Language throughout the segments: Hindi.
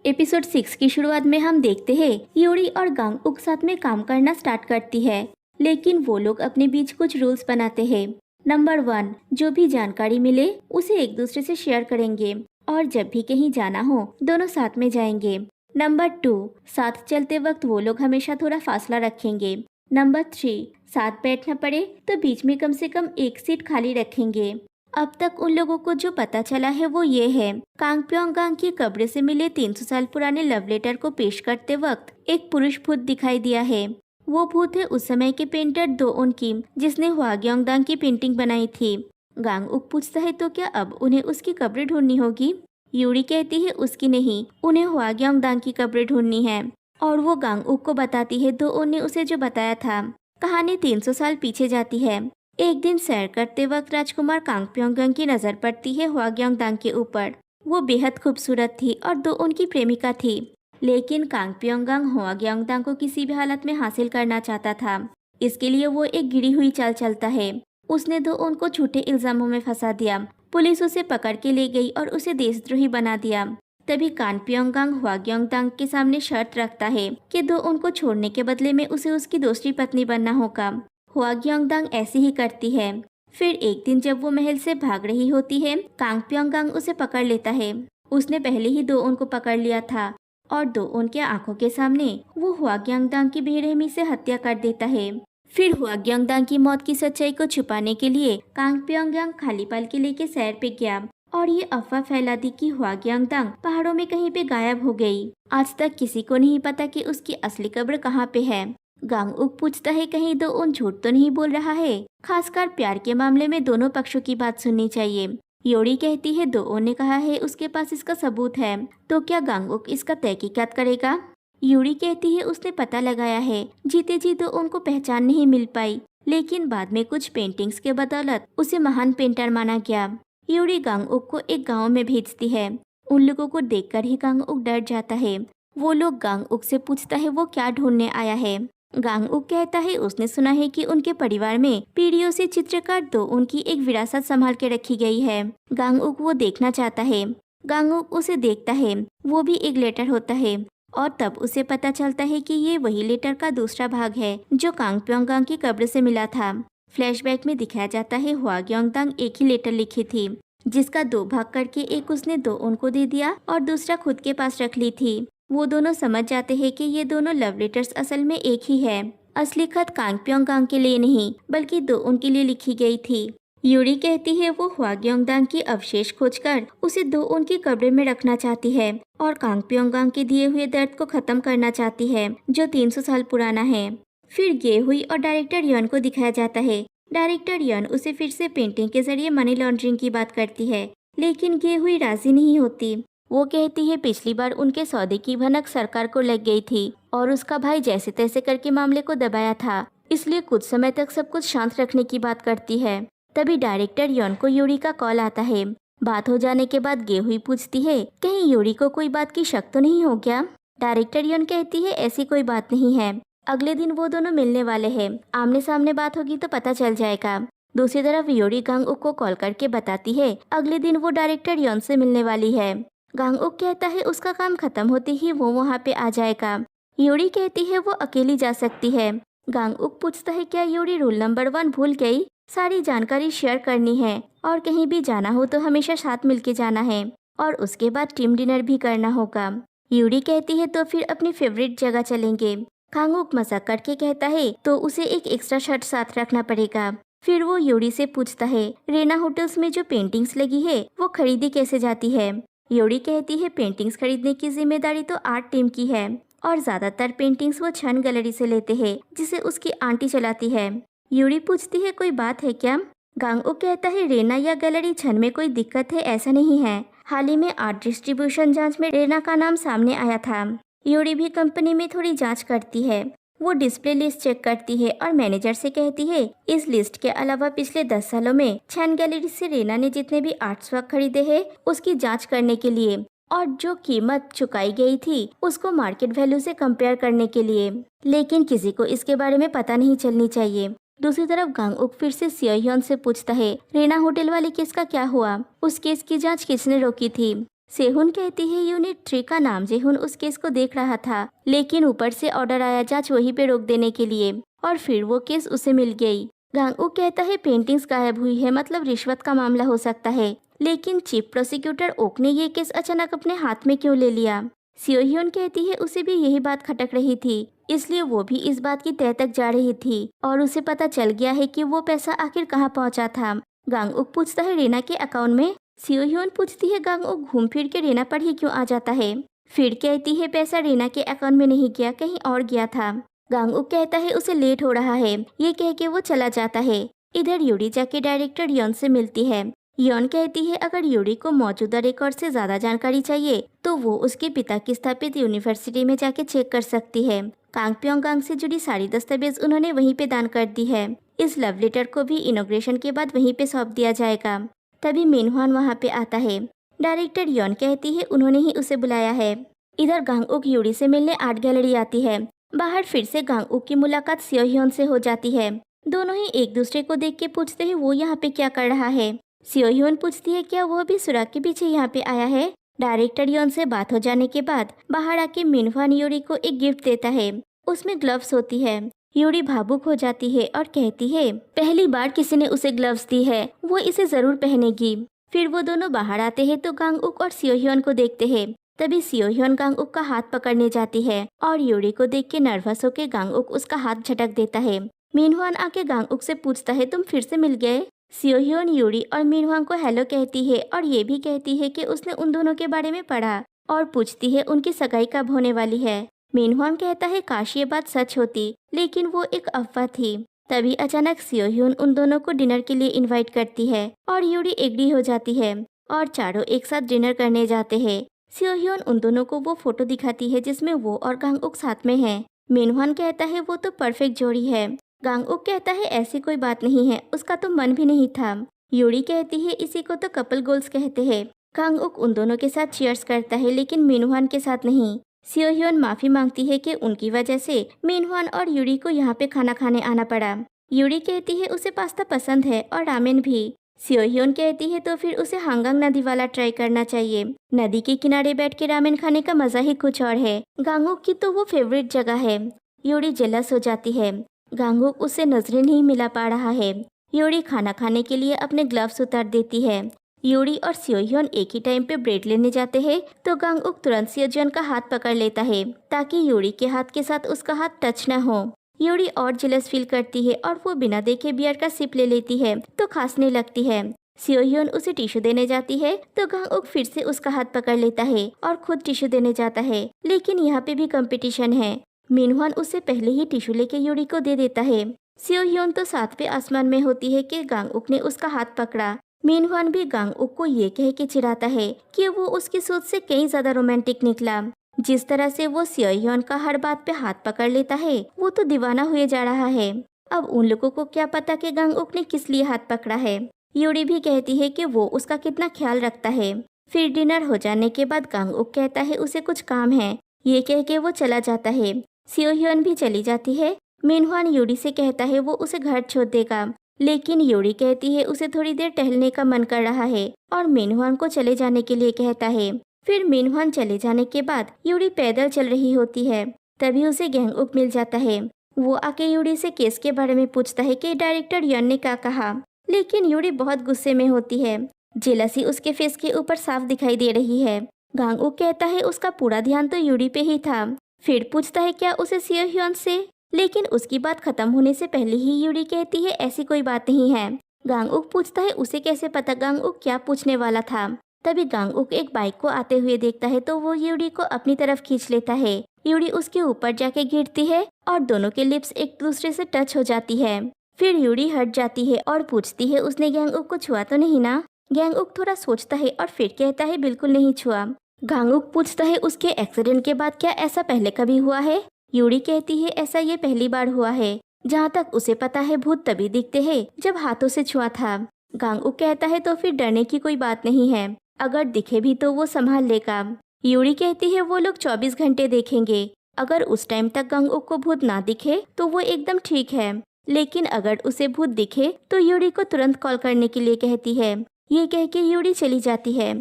एपिसोड 6 की शुरुआत में हम देखते हैं यूरी और गांग उक साथ में काम करना स्टार्ट करती है, लेकिन वो लोग अपने बीच कुछ रूल्स बनाते हैं। नंबर 1, जो भी जानकारी मिले उसे एक दूसरे से शेयर करेंगे और जब भी कहीं जाना हो दोनों साथ में जाएंगे। नंबर 2, साथ चलते वक्त वो लोग हमेशा थोड़ा फासला रखेंगे। नंबर 3, साथ बैठना पड़े तो बीच में कम से कम एक सीट खाली रखेंगे। अब तक उन लोगों को जो पता चला है वो ये है, कांग प्योंग गांग की कब्र से मिले 300 साल पुराने लव लेटर को पेश करते वक्त एक पुरुष भूत दिखाई दिया है। वो भूत है उस समय के पेंटर दो उन किम, जिसने ह्वाग्योंग दांग की पेंटिंग बनाई थी। गांग उक पूछता है तो क्या अब उन्हें उसकी कब्र ढूंढनी होगी? यूरी कहती है उसकी नहीं, उन्हें ह्वाग्योंग दांग की कब्र ढूंढनी है। और वो गांग उक को बताती है दो उन ने उसे जो बताया था। कहानी 300 साल पीछे जाती है। एक दिन सैर करते वक्त राजकुमार कांग प्योंग की नजर पड़ती है ह्वाग्योंग दांग के ऊपर। वो बेहद खूबसूरत थी और दो उनकी प्रेमिका थी, लेकिन कांग प्योंग ह्वाग्योंग दांग को किसी भी हालत में हासिल करना चाहता था। इसके लिए वो एक गिरी हुई चाल चलता है। उसने दो उनको झूठे इल्जामों में फंसा दिया। पुलिस उसे पकड़ के ले गई और उसे देशद्रोही बना दिया। तभी कांग प्योंग ह्वाग्योंग दांग के सामने शर्त रखता है कि दो उनको छोड़ने के बदले में उसे उसकी दूसरी पत्नी बनना होगा। ह्वाग्योंग दांग ऐसी ही करती है। फिर एक दिन जब वो महल से भाग रही होती है, कांग प्योंग उसे पकड़ लेता है। उसने पहले ही दो उनको पकड़ लिया था और दो उनके आंखों के सामने वो ह्वाग्योंग दांग की बेरहमी से हत्या कर देता है। फिर ह्वाग्योंग दांग की मौत की सच्चाई को छुपाने के लिए कांग प्योंग खाली पल के लेके सैर पे गया और ये अफवाह फैला दी कि ह्वाग्योंग दांग पहाड़ों में कहीं पे गायब हो गई। आज तक किसी को नहीं पता कि उसकी असली कब्र कहाँ पे है। गांग उक पूछता है कहीं दो उन झूठ तो नहीं बोल रहा है? खासकर प्यार के मामले में दोनों पक्षों की बात सुननी चाहिए। योरी कहती है दो उन ने कहा है उसके पास इसका सबूत है, तो क्या गांग उक इसका तहकीकात करेगा? यूरी कहती है उसने पता लगाया है, जीते जी दो उनको पहचान नहीं मिल पाई, लेकिन बाद में कुछ पेंटिंग्स के बदौलत उसे महान पेंटर माना गया। यूरी गांग उक को एक गाँव में भेजती है। उन लोगों को देखकर ही गांग उक डर जाता है। वो लोग गांग उक से पूछता है वो क्या ढूंढने आया है। गांग उक कहता है उसने सुना है कि उनके परिवार में पीढ़ियों से चित्रकार दो उनकी एक विरासत संभाल के रखी गई है। गांग उक वो देखना चाहता है। गांग उक उसे देखता है, वो भी एक लेटर होता है और तब उसे पता चलता है कि ये वही लेटर का दूसरा भाग है जो कांग प्योंग की कब्र से मिला था। फ्लैशबैक में दिखाया जाता है ह्वाग्योंग दांग एक ही लेटर लिखी थी, जिसका दो भाग करके एक उसने दो उनको दे दिया और दूसरा खुद के पास रख ली थी। वो दोनों समझ जाते हैं कि ये दोनों लव लेटर्स असल में एक ही है। असली खत कांग प्योंग के लिए नहीं बल्कि दो उनके लिए लिखी गई थी। यूरी कहती है वो ह्वाग्योंग दांग की अवशेष खोजकर उसे दो उनकी कब्र में रखना चाहती है और कांग प्योंग के दिए हुए दर्द को खत्म करना चाहती है जो 300 साल पुराना है। फिर गे हुई और डायरेक्टर यन को दिखाया जाता है। डायरेक्टर यन उसे फिर से पेंटिंग के जरिए मनी लॉन्ड्रिंग की बात करती है, लेकिन गे हुई राजी नहीं होती। वो कहती है पिछली बार उनके सौदे की भनक सरकार को लग गई थी और उसका भाई जैसे तैसे करके मामले को दबाया था, इसलिए कुछ समय तक सब कुछ शांत रखने की बात करती है। तभी डायरेक्टर यन को यूरी का कॉल आता है। बात हो जाने के बाद गे हुई पूछती है कहीं यूरी को कोई बात की शक तो नहीं हो गया? डायरेक्टर यन कहती है ऐसी कोई बात नहीं है। अगले दिन वो दोनों मिलने वाले हैं, आमने सामने बात होगी तो पता चल जाएगा। दूसरी तरफ यूरी गांग उक को कॉल करके बताती है अगले दिन वो डायरेक्टर यन से मिलने वाली है। गांग उक कहता है उसका काम खत्म होते ही वो वहाँ पे आ जाएगा। यूरी कहती है वो अकेली जा सकती है। गांग उक पूछता है क्या यूरी रूल नंबर 1 भूल गई? सारी जानकारी शेयर करनी है और कहीं भी जाना हो तो हमेशा साथ मिलके जाना है और उसके बाद टीम डिनर भी करना होगा। यूरी कहती है तो फिर अपनी फेवरेट जगह चलेंगे। गांग उक मजाक करके कहता है तो उसे एक एक्स्ट्रा शर्ट साथ रखना पड़ेगा। फिर वो यूरी से पूछता है रेना होटल्स में जो पेंटिंग्स लगी है वो खरीदी कैसे जाती है? यूरी कहती है पेंटिंग्स खरीदने की जिम्मेदारी तो आर्ट टीम की है और ज्यादातर पेंटिंग्स वो छन गैलरी से लेते हैं जिसे उसकी आंटी चलाती है। यूरी पूछती है कोई बात है क्या? गांग उक कहता है रेना या गैलरी छन में कोई दिक्कत है ऐसा नहीं है। हाल ही में आर्ट डिस्ट्रीब्यूशन जांच में रेना का नाम सामने आया था। यूरी भी कंपनी में थोड़ी जांच करती है। वो डिस्प्ले लिस्ट चेक करती है और मैनेजर से कहती है इस लिस्ट के अलावा पिछले 10 सालों में छन गैलरी से रेना ने जितने भी आर्ट्स वर्क खरीदे हैं उसकी जांच करने के लिए और जो कीमत चुकाई गई थी उसको मार्केट वैल्यू से कंपेयर करने के लिए, लेकिन किसी को इसके बारे में पता नहीं चलनी चाहिए। दूसरी तरफ गांग उक फिर से सियोह्योन से पूछता है रेना होटल वाले केस का क्या हुआ? उस केस की जांच किसने रोकी थी? सेहुन कहती है यूनिट 3 का नाम जेहुन उस केस को देख रहा था, लेकिन ऊपर से ऑर्डर आया जांच वहीं पे रोक देने के लिए, और फिर वो केस उसे मिल गई। गांगउक कहता है पेंटिंग्स गायब हुई है, मतलब रिश्वत का मामला हो सकता है, लेकिन चीफ प्रोसिक्यूटर ओक ने ये केस अचानक अपने हाथ में क्यों ले लिया। सियोह्योन कहती है उसे भी यही बात खटक रही थी, इसलिए वो भी इस बात की तह तक जा रही थी, और उसे पता चल गया है कि वो पैसा आखिर कहाँ पहुँचा था। गांगउक पूछता है रेना के अकाउंट में। सियोह्योन पूछती है गांगउक घूम फिर के रेना पर ही क्यों आ जाता है। फिर कहती है पैसा रेना के अकाउंट में नहीं गया, कहीं और गया था। गांगउक कहता है उसे लेट हो रहा है, ये कह के वो चला जाता है। इधर यूरी जाके डायरेक्टर यॉन से मिलती है। यॉन कहती है अगर यूरी को मौजूदा रिकॉर्ड से ज्यादा जानकारी चाहिए तो वो उसके पिता की स्थापित यूनिवर्सिटी में जाके चेक कर सकती है। कांग प्योंगयांग से जुड़ी सारी दस्तावेज उन्होंने वहीं पे दान कर दी है। इस लव लेटर को भी इनॉग्रेशन के बाद वहीं पे सौंप दिया जाएगा। तभी मिनहुआन वहाँ पे आता है। डायरेक्टर यॉन कहती है उन्होंने ही उसे बुलाया है। इधर गांगउक यूरी से मिलने आर्ट गैलरी आती है। बाहर फिर से गांगउक की मुलाकात सियोह्योन से हो जाती है। दोनों ही एक दूसरे को देख के पूछते हैं वो यहाँ पे क्या कर रहा है। सियोह्योन पूछती है क्या वो भी सुराग के पीछे यहाँ पे आया है। डायरेक्टर यॉन से बात हो जाने के बाद बाहर आके मिनहुआन यूरी को एक गिफ्ट देता है। उसमें ग्लव्स होती है। यूरी भावुक हो जाती है और कहती है पहली बार किसी ने उसे ग्लव्स दी है, वो इसे जरूर पहनेगी। फिर वो दोनों बाहर आते हैं तो गांगउक और सियोह्योन को देखते हैं। तभी सियोह्योन गांगउक का हाथ पकड़ने जाती है और यूरी को देख के नर्वस होकर गांगउक उसका हाथ झटक देता है। मिनहुआन आके गांगउक से पूछता है तुम फिर से मिल गए। सियोह्योन यूरी और मिनहुआन को हेलो कहती है और ये भी कहती है कि उसने उन दोनों के बारे में पढ़ा, और पूछती है उनकी सगाई कब होने वाली है। मिनहुआन कहता है काश ये बात सच होती, लेकिन वो एक अफवाह थी। तभी अचानक सियोह्योन उन दोनों को डिनर के लिए इनवाइट करती है और यूरी एग्री हो जाती है और चारों एक साथ डिनर करने जाते हैं। सियोह्योन उन दोनों को वो फोटो दिखाती है जिसमें वो और गांगउक साथ में हैं। मिनहुआन कहता है वो तो परफेक्ट जोड़ी है। गांगउक कहता है ऐसी कोई बात नहीं है, उसका तो मन भी नहीं था। यूरी कहती है इसी को तो कपल गोल्स कहते हैं। गांगउक उन दोनों के साथ चीयर्स करता है लेकिन मिनहुआन के साथ नहीं। सियोह्योन माफी मांगती है कि उनकी वजह से मिनहुआन और यूरी को यहाँ पे खाना खाने आना पड़ा। यूरी कहती है उसे पास्ता पसंद है और रामेन भी। सियोह्योन कहती है तो फिर उसे हांगकांग नदी वाला ट्राई करना चाहिए। नदी के किनारे बैठ के रामेन खाने का मजा ही कुछ और है। गांगुक की तो वो फेवरेट जगह है। यूरी जेलस हो जाती है। गांगुक उसे नजरें नहीं मिला पा रहा है। यूरी खाना खाने के लिए अपने ग्लव्स उतार देती है। यूरी और सियोह्योन एक ही टाइम पे ब्रेड लेने जाते हैं तो गांगुक तुरंत सियोह्योन का हाथ पकड़ लेता है ताकि यूरी के हाथ के साथ उसका हाथ टच न हो। यूरी और जेलस फील करती है और वो बिना देखे बियर का सिप ले लेती है तो खांसने लगती है। सियोह्योन उसे टिश्यू देने जाती है तो गांगुक फिर से उसका हाथ पकड़ लेता है और खुद टिश्यू देने जाता है, लेकिन यहाँ पे भी कंपटीशन है। मिनहुआन उसे पहले ही टिश्यू लेके यूरी को दे देता है। सियोह्योन तो सातवें आसमान में होती है कि गांगुक ने उसका हाथ पकड़ा। मिनहुआन भी गांगुक को ये कह के चिढ़ाता है कि वो उसकी सोच से कहीं ज्यादा रोमांटिक निकला। जिस तरह से वो सियोह्योन का हर बात पे हाथ पकड़ लेता है वो तो दीवाना हुए जा रहा है। अब उन लोगों को क्या पता कि गांगुक ने किस लिए हाथ पकड़ा है। यूरी भी कहती है कि वो उसका कितना ख्याल रखता है। फिर डिनर हो जाने के बाद गांगुक कहता है उसे कुछ काम है, ये कह के वो चला जाता है। सियोह्योन भी चली जाती है। मिनहुआन यूरी से कहता है वो उसे घर छोड़ देगा, लेकिन यूरी कहती है उसे थोड़ी देर टहलने का मन कर रहा है और मिनहुआन को चले जाने के लिए कहता है। फिर मिनहुआन चले जाने के बाद यूरी पैदल चल रही होती है। तभी उसे गांगुक मिल जाता है। वो आके यूरी से केस के बारे में पूछता है कि डायरेक्टर यन ने क्या कहा, लेकिन यूरी बहुत गुस्से में होती है। जेलसी उसके फेस के ऊपर साफ दिखाई दे रही है। गांगुक कहता है उसका पूरा ध्यान तो यूरी पे ही था। फिर पूछता है क्या उसे सियोह्योन से, लेकिन उसकी बात खत्म होने से पहले ही यूरी कहती है ऐसी कोई बात नहीं है। गांगुक पूछता है उसे कैसे पता गांगुक क्या पूछने वाला था। तभी गांगुक एक बाइक को आते हुए देखता है तो वो यूरी को अपनी तरफ खींच लेता है। यूरी उसके ऊपर जाके गिरती है और दोनों के लिप्स एक दूसरे से टच हो जाती है। फिर यूरी हट जाती है और पूछती है उसने गांगुक को छुआ तो नहीं ना। गांगुक थोड़ा सोचता है और फिर कहता है बिल्कुल नहीं छुआ। गांगुक पूछता है उसके एक्सीडेंट के बाद क्या ऐसा पहले कभी हुआ है। यूरी कहती है ऐसा ये पहली बार हुआ है। जहाँ तक उसे पता है भूत तभी दिखते हैं जब हाथों से छुआ था। गांगुक कहता है तो फिर डरने की कोई बात नहीं है, अगर दिखे भी तो वो संभाल लेगा। यूरी कहती है वो लोग 24 घंटे देखेंगे, अगर उस टाइम तक गांगुक को भूत ना दिखे तो वो एकदम ठीक है, लेकिन अगर उसे भूत दिखे तो यूरी को तुरंत कॉल करने के लिए कहती है। ये कह के यूरी चली जाती है।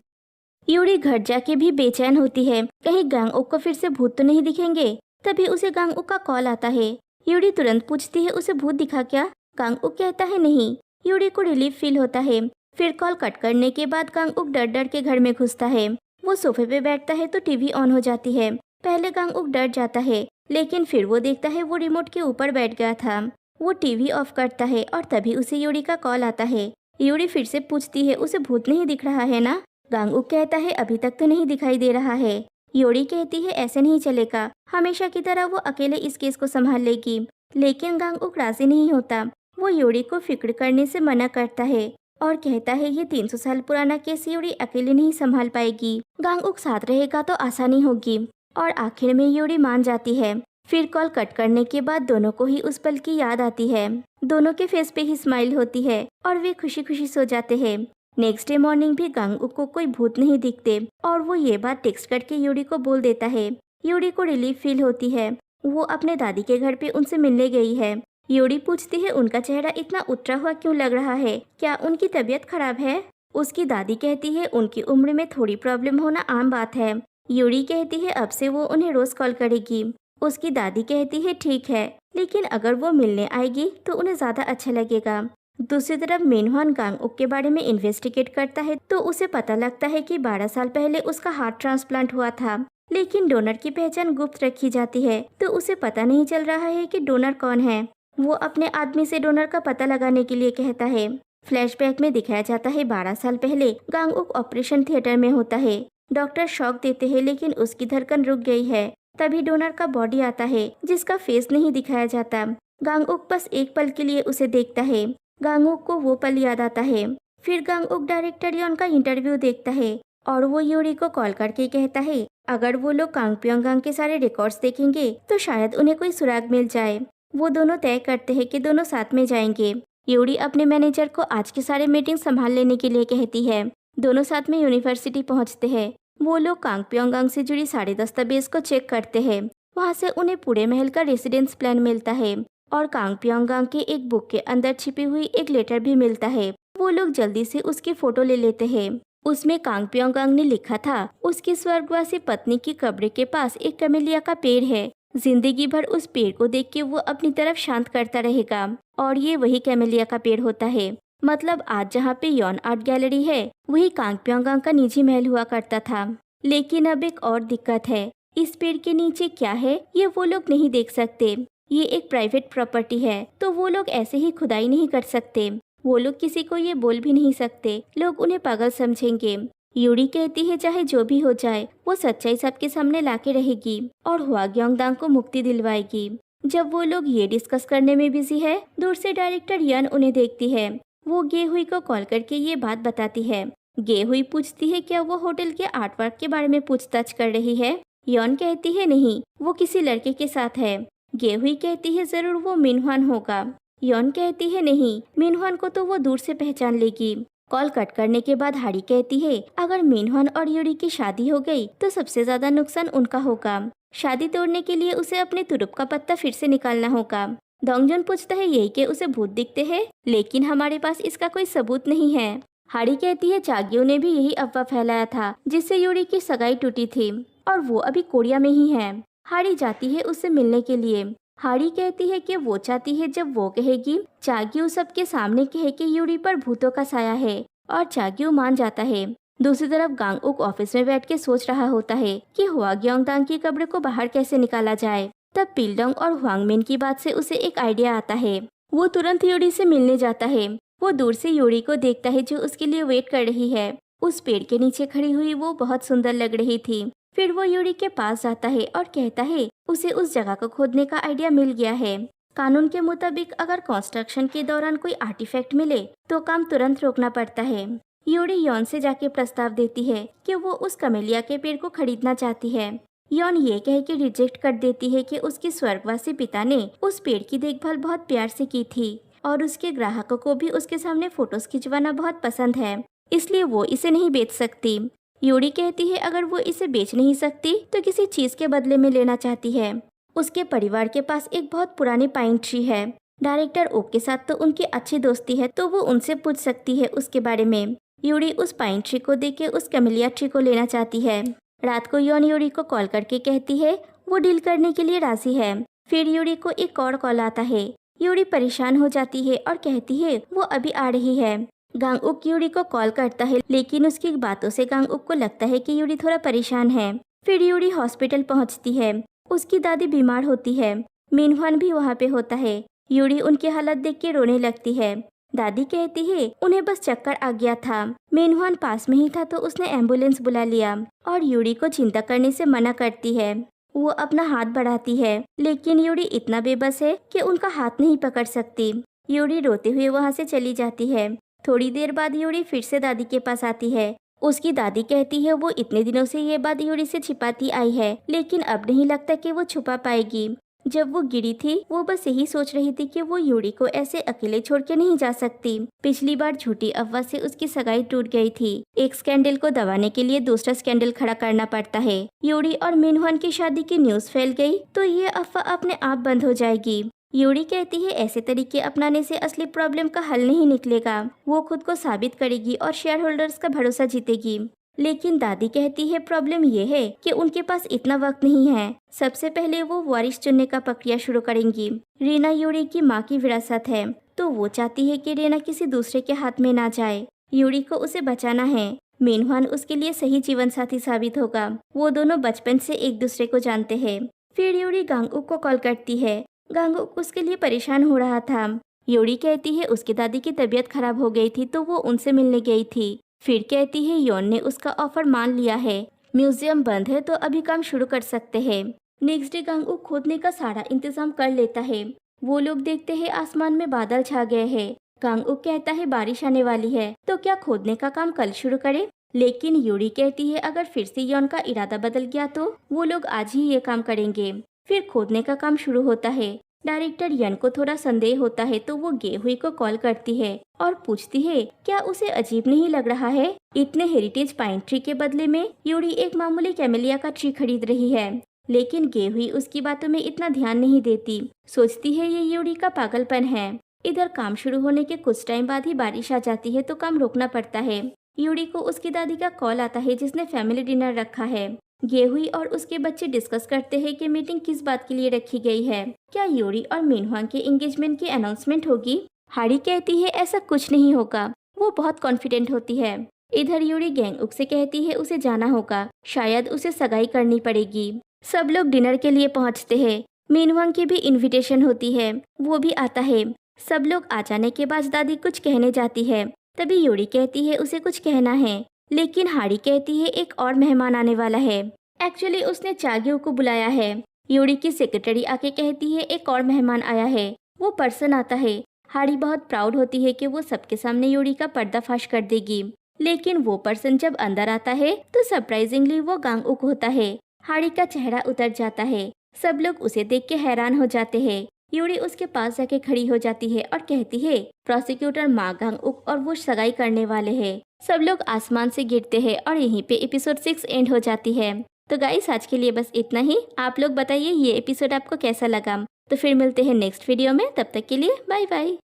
यूरी घर जाके भी बेचैन होती है, कहीं गांग-उक को फिर से भूत तो नहीं दिखेंगे। तभी उसे गांग-उक का कॉल आता है। यूरी तुरंत पूछती है उसे भूत दिखा क्या? गांग-उक कहता है नहीं। यूरी को रिलीफ फील होता है। फिर कॉल कट करने के बाद गांग-उक डर डर के घर में घुसता है। वो सोफे पे बैठता है तो टीवी ऑन हो जाती है। पहले गांग-उक डर जाता है, लेकिन फिर वो देखता है वो रिमोट के ऊपर बैठ गया था। वो टीवी ऑफ करता है और तभी उसे यूरी का कॉल आता है। यूरी फिर से पूछती है उसे भूत नहीं दिख रहा है ना? गांग-उक कहता है अभी तक तो नहीं दिखाई दे रहा है। यूरी कहती है ऐसे नहीं चलेगा, हमेशा की तरह वो अकेले इस केस को संभाल लेगी। लेकिन गांग-उक राजी नहीं होता। वो यूरी को फिक्र करने से मना करता है और कहता है ये 300 साल पुराना केस यूरी अकेले नहीं संभाल पाएगी। गांग-उक साथ रहेगा तो आसानी होगी। और आखिर में यूरी मान जाती है। फिर कॉल कट करने के बाद दोनों को ही उस पल की याद आती है। दोनों के फेस पे ही स्माइल होती है और वे खुशी खुशी सो जाते हैं। नेक्स्ट डे मॉर्निंग भी गांग-उक को कोई भूत नहीं दिखते और वो ये बात टेक्स्ट करके यूरी को बोल देता है। यूरी को रिलीफ फील होती है। वो अपने दादी के घर पे उनसे मिलने गई है। यूरी पूछती है उनका चेहरा इतना उतरा हुआ क्यों लग रहा है, क्या उनकी तबीयत खराब है? उसकी दादी कहती है उनकी उम्र में थोड़ी प्रॉब्लम होना आम बात है। यूरी कहती है अब से वो उन्हें रोज कॉल करेगी। उसकी दादी कहती है ठीक है, लेकिन अगर वो मिलने आएगी तो उन्हें ज्यादा अच्छा लगेगा। दूसरी तरफ मिनहुआन गांग-उक के बारे में इन्वेस्टिगेट करता है तो उसे पता लगता है कि 12 साल पहले उसका हार्ट ट्रांसप्लांट हुआ था, लेकिन डोनर की पहचान गुप्त रखी जाती है तो उसे पता नहीं चल रहा है कि डोनर कौन है। वो अपने आदमी से डोनर का पता लगाने के लिए कहता है। फ्लैशबैक में दिखाया जाता है 12 साल पहले गांग-उक ऑपरेशन थिएटर में होता है। डॉक्टर शॉक देते हैं लेकिन उसकी धड़कन रुक गई है। तभी डोनर का बॉडी आता है जिसका फेस नहीं दिखाया जाता। गांग-उक बस एक पल के लिए उसे देखता है। गांग-उक को वो पल याद आता है। फिर गांग-उक डायरेक्टर यॉन का इंटरव्यू देखता है और वो यूरी को कॉल करके कहता है अगर वो लोग कांग प्योंगयांग के सारे रिकॉर्ड्स देखेंगे तो शायद उन्हें कोई सुराग मिल जाए। वो दोनों तय करते हैं कि दोनों साथ में जाएंगे। यूरी अपने मैनेजर को आज के सारे मीटिंग संभाल लेने के लिए कहती है। दोनों साथ में यूनिवर्सिटी पहुंचते हैं। वो लोग कांग प्योंगयांग से जुड़ी सारे दस्तावेज को चेक करते हैं। वहाँ से उन्हें पूरे महल का रेसिडेंस प्लान मिलता है और कांग प्योंगयांग के एक बुक के अंदर छिपी हुई एक लेटर भी मिलता है। वो लोग जल्दी से उसकी फोटो ले लेते हैं। उसमें कांग प्योंगयांग ने लिखा था उसकी स्वर्गवासी पत्नी की कब्र के पास एक कैमेलिया का पेड़ है। जिंदगी भर उस पेड़ को देख के वो अपनी तरफ शांत करता रहेगा और ये वही कैमेलिया का पेड़ होता है। मतलब आज जहाँ पे यॉन आर्ट गैलरी है वही कांग प्योंगयांग का निजी महल हुआ करता था। लेकिन अब एक और दिक्कत है, इस पेड़ के नीचे क्या है ये वो लोग नहीं देख सकते। ये एक प्राइवेट प्रॉपर्टी है तो वो लोग ऐसे ही खुदाई नहीं कर सकते। वो लोग किसी को ये बोल भी नहीं सकते, लोग उन्हें पागल समझेंगे। यूरी कहती है चाहे जो भी हो जाए वो सच्चाई सबके सामने लाके रहेगी और हुआग्योंगदांग को मुक्ति दिलवाएगी। जब वो लोग ये डिस्कस करने में बिजी है, दूर से डायरेक्टर यन उन्हें देखती है। वो गे हुई को कॉल करके ये बात बताती है। गे हुई पूछती है क्या वो होटल के आर्टवर्क के बारे में पूछताछ कर रही है। यॉन कहती है नहीं, वो किसी लड़के के साथ है। गे हुई कहती है जरूर वो मिनहुआन होगा। यॉन कहती है नहीं, मिनहुआन को तो वो दूर से पहचान लेगी। कॉल कट करने के बाद हाड़ी कहती है अगर मिनहुआन और यूरी की शादी हो गई तो सबसे ज्यादा नुकसान उनका होगा। शादी तोड़ने के लिए उसे अपने तुरुप का पत्ता फिर से निकालना होगा। डोंगजन पूछता है यही कि उसे भूत दिखते हैं, लेकिन हमारे पास इसका कोई सबूत नहीं है। हाड़ी कहती है चाग्यो ने भी यही अफवाह फैलाया था जिससे यूरी की सगाई टूटी थी और वो अभी कोरिया में ही है। हाड़ी जाती है उससे मिलने के लिए। हाड़ी कहती है कि वो चाहती है जब वो कहेगी चाग्यो सबके सामने कहे कि यूरी पर भूतों का साया है और चाग्यो मान जाता है। दूसरी तरफ गांग-उक ऑफिस में बैठ के सोच रहा होता है कि हुआग्योंगदांग की कब्र को बाहर कैसे निकाला जाए। तब पिलडोंग और हुआंगमिन की बात से उसे एक आइडिया आता है। वो तुरंत यूरी से मिलने जाता है। वो दूर से यूरी को देखता है जो उसके लिए वेट कर रही है। उस पेड़ के नीचे खड़ी हुई वो बहुत सुंदर लग रही थी। फिर वो यूरी के पास जाता है और कहता है उसे उस जगह को खोदने का आइडिया मिल गया है। कानून के मुताबिक अगर कंस्ट्रक्शन के दौरान कोई आर्टिफैक्ट मिले तो काम तुरंत रोकना पड़ता है। यूरी यॉन से जाके प्रस्ताव देती है कि वो उस कमेलिया के पेड़ को खरीदना चाहती है। यॉन ये कह के रिजेक्ट कर देती है कि उसके स्वर्गवासी पिता ने उस पेड़ की देखभाल बहुत प्यार से की थी और उसके ग्राहकों को भी उसके सामने फोटोज खिंचवाना बहुत पसंद है, इसलिए वो इसे नहीं बेच सकती। यूरी कहती है अगर वो इसे बेच नहीं सकती तो किसी चीज के बदले में लेना चाहती है। उसके परिवार के पास एक बहुत पुरानी पाइन ट्री है। डायरेक्टर ओक के साथ तो उनकी अच्छी दोस्ती है तो वो उनसे पूछ सकती है उसके बारे में। यूरी उस पाइन ट्री को देख के उस कैमेलिया ट्री को लेना चाहती है। रात को यॉन यूरी को कॉल करके कहती है वो डील करने के लिए राजी है। फिर यूरी को एक और कॉल आता है। यूरी परेशान हो जाती है और कहती है वो अभी आ रही है। गांग-उक यूरी को कॉल करता है, लेकिन उसकी बातों से गांग-उक को लगता है कि यूरी थोड़ा परेशान है। फिर यूरी हॉस्पिटल पहुंचती है। उसकी दादी बीमार होती है। मिनह्वान भी वहाँ पे होता है। यूरी उनकी हालत देख के रोने लगती है। दादी कहती है उन्हें बस चक्कर आ गया था। मिनह्वान पास में ही था तो उसने एम्बुलेंस बुला लिया और यूरी को चिंता करने से मना करती है। वो अपना हाथ बढ़ाती है, लेकिन यूरी इतना बेबस है कि उनका हाथ नहीं पकड़ सकती। यूरी रोते हुए वहाँ से चली जाती है। थोड़ी देर बाद यूरी फिर से दादी के पास आती है। उसकी दादी कहती है वो इतने दिनों से ये बात यूरी से छिपाती आई है, लेकिन अब नहीं लगता कि वो छुपा पाएगी। जब वो गिरी थी वो बस यही सोच रही थी कि वो यूरी को ऐसे अकेले छोड़ के नहीं जा सकती। पिछली बार झूठी अफवाह से उसकी सगाई टूट गई थी। एक स्कैंडल को दबाने के लिए दूसरा स्कैंडल खड़ा करना पड़ता है। यूरी और मिनह्वान की शादी की न्यूज फैल गई तो ये अफवाह अपने आप बंद हो जाएगी। यूरी कहती है ऐसे तरीके अपनाने से असली प्रॉब्लम का हल नहीं निकलेगा। वो खुद को साबित करेगी और शेयर होल्डर्स का भरोसा जीतेगी। लेकिन दादी कहती है प्रॉब्लम ये है कि उनके पास इतना वक्त नहीं है। सबसे पहले वो वारिस चुनने का प्रक्रिया शुरू करेंगी। रीना यूरी की माँ की विरासत है, तो वो चाहती है कि रीना किसी दूसरे के हाथ में ना जाए। यूरी को उसे बचाना है। मिनह्वान उसके लिए सही जीवन साथी साबित होगा। वो दोनों बचपन से एक दूसरे को जानते हैं। फिर यूरी गांग-उक को कॉल करती है। गांग-उक उसके लिए परेशान हो रहा था। यूरी कहती है उसकी दादी की तबीयत खराब हो गई थी तो वो उनसे मिलने गई थी। फिर कहती है योन ने उसका ऑफर मान लिया है। म्यूजियम बंद है तो अभी काम शुरू कर सकते हैं। नेक्स्ट डे गांग-उक खोदने का सारा इंतजाम कर लेता है। वो लोग देखते हैं आसमान में बादल छा गए हैं। गांग-उक कहता है बारिश आने वाली है तो क्या खोदने का काम कल शुरू करें। लेकिन यूरी कहती है अगर फिर से योन का इरादा बदल गया तो वो लोग आज ही ये काम करेंगे। फिर खोदने का काम शुरू होता है। डायरेक्टर यन को थोड़ा संदेह होता है तो वो गे हुई को कॉल करती है और पूछती है क्या उसे अजीब नहीं लग रहा है इतने हेरिटेज पाइन ट्री के बदले में यूरी एक मामूली कैमेलिया का ट्री खरीद रही है। लेकिन गे हुई उसकी बातों में इतना ध्यान नहीं देती। सोचती है ये यूरी का पागलपन है। इधर काम शुरू होने के कुछ टाइम बाद ही बारिश आ जाती है तो काम रोकना पड़ता है। यूरी को उसकी दादी का कॉल आता है जिसने फैमिली डिनर रखा है। गेहुई और उसके बच्चे डिस्कस करते हैं कि मीटिंग किस बात के लिए रखी गई है। क्या यूरी और मिनह्वान के एंगेजमेंट की अनाउंसमेंट होगी। हारी कहती है ऐसा कुछ नहीं होगा। वो बहुत कॉन्फिडेंट होती है। इधर यूरी गांग-उक से कहती है उसे जाना होगा, शायद उसे सगाई करनी पड़ेगी। सब लोग डिनर के लिए पहुंचते हैं। मिनह्वान की भी इनविटेशन होती है, वो भी आता है। सब लोग आ जाने के बाद दादी कुछ कहने जाती है। तभी यूरी कहती है उसे कुछ कहना है, लेकिन हारी कहती है एक और मेहमान आने वाला है। एक्चुअली उसने चाग्यू को बुलाया है। यूरी की सेक्रेटरी आके कहती है एक और मेहमान आया है। वो पर्सन आता है। हारी बहुत प्राउड होती है कि वो सबके सामने यूरी का पर्दाफाश कर देगी। लेकिन वो पर्सन जब अंदर आता है तो सरप्राइजिंगली वो गांग-उक होता है। हारी का चेहरा उतर जाता है। सब लोग उसे देख के हैरान हो जाते हैं। यूरी उसके पास जाके खड़ी हो जाती है और कहती है प्रोसिक्यूटर मा गांग-उक और वो सगाई करने वाले हैं। सब लोग आसमान से गिरते हैं और यहीं पे एपिसोड 6 एंड हो जाती है। तो गाइस आज के लिए बस इतना ही। आप लोग बताइए ये एपिसोड आपको कैसा लगा। तो फिर मिलते हैं नेक्स्ट वीडियो में, तब तक के लिए बाय बाय।